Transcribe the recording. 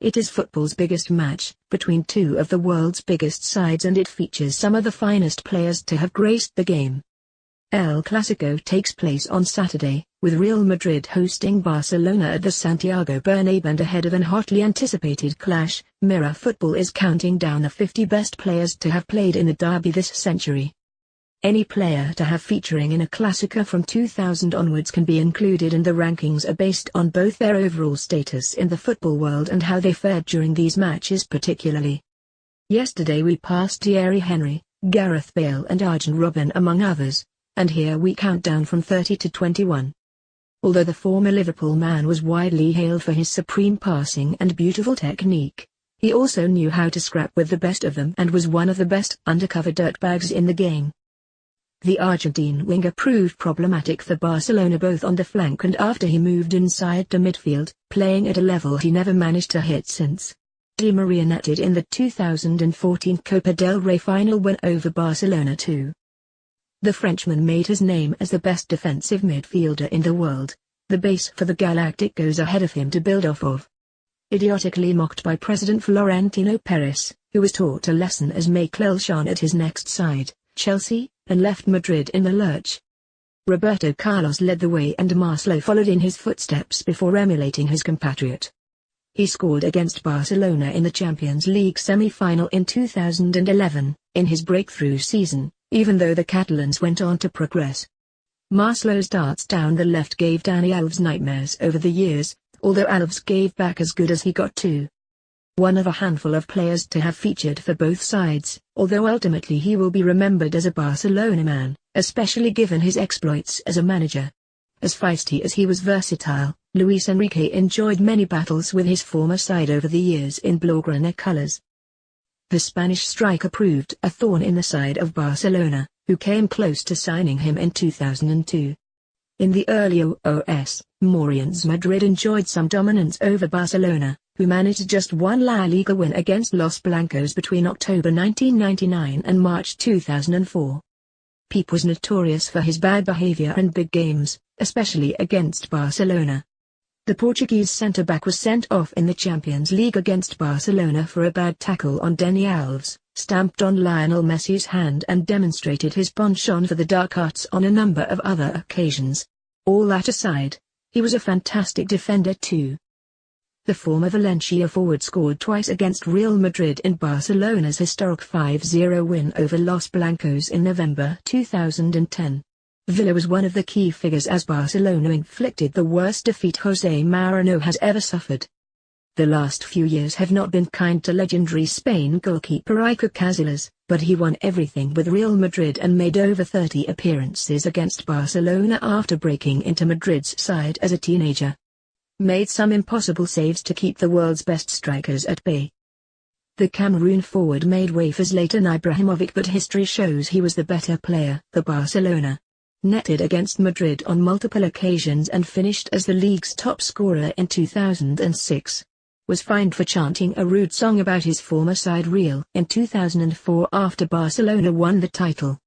It is football's biggest match, between two of the world's biggest sides, and it features some of the finest players to have graced the game. El Clasico takes place on Saturday, with Real Madrid hosting Barcelona at the Santiago Bernabeu, and ahead of an hotly anticipated clash, Mirror Football is counting down the 50 best players to have played in the derby this century. Any player to have featuring in a Clasico from 2000 onwards can be included, and the rankings are based on both their overall status in the football world and how they fared during these matches particularly. Yesterday we passed Thierry Henry, Gareth Bale and Arjen Robben among others, and here we count down from 30 to 21. Although the former Liverpool man was widely hailed for his supreme passing and beautiful technique, he also knew how to scrap with the best of them and was one of the best undercover dirtbags in the game. The Argentine winger proved problematic for Barcelona both on the flank and after he moved inside to midfield, playing at a level he never managed to hit since. Di Maria netted in the 2014 Copa del Rey final win over Barcelona too. The Frenchman made his name as the best defensive midfielder in the world. The base for the Galactic goes ahead of him to build off of. Idiotically mocked by President Florentino Perez, who was taught a lesson as Mikel shone at his next side, Chelsea, and left Madrid in the lurch. Roberto Carlos led the way and Marcelo followed in his footsteps before emulating his compatriot. He scored against Barcelona in the Champions League semi-final in 2011, in his breakthrough season, even though the Catalans went on to progress. Marcelo's darts down the left gave Dani Alves nightmares over the years, although Alves gave back as good as he got too. One of a handful of players to have featured for both sides, although ultimately he will be remembered as a Barcelona man, especially given his exploits as a manager. As feisty as he was versatile, Luis Enrique enjoyed many battles with his former side over the years in Blaugrana colors. The Spanish striker proved a thorn in the side of Barcelona, who came close to signing him in 2002. In the early OOS, Morientes Madrid enjoyed some dominance over Barcelona, who managed just one La Liga win against Los Blancos between October 1999 and March 2004. Pep was notorious for his bad behavior and big games, especially against Barcelona. The Portuguese centre-back was sent off in the Champions League against Barcelona for a bad tackle on Dani Alves, stamped on Lionel Messi's hand and demonstrated his penchant for the dark arts on a number of other occasions. All that aside, he was a fantastic defender too. The former Valencia forward scored twice against Real Madrid in Barcelona's historic 5-0 win over Los Blancos in November 2010. Villa was one of the key figures as Barcelona inflicted the worst defeat José Mourinho has ever suffered. The last few years have not been kind to legendary Spain goalkeeper Iker Casillas, but he won everything with Real Madrid and made over 30 appearances against Barcelona after breaking into Madrid's side as a teenager. Made some impossible saves to keep the world's best strikers at bay. The Cameroon forward made way for Zlatan Ibrahimovic, but history shows he was the better player. The Barcelona netted against Madrid on multiple occasions and finished as the league's top scorer in 2006. Was fined for chanting a rude song about his former side Real in 2004 after Barcelona won the title.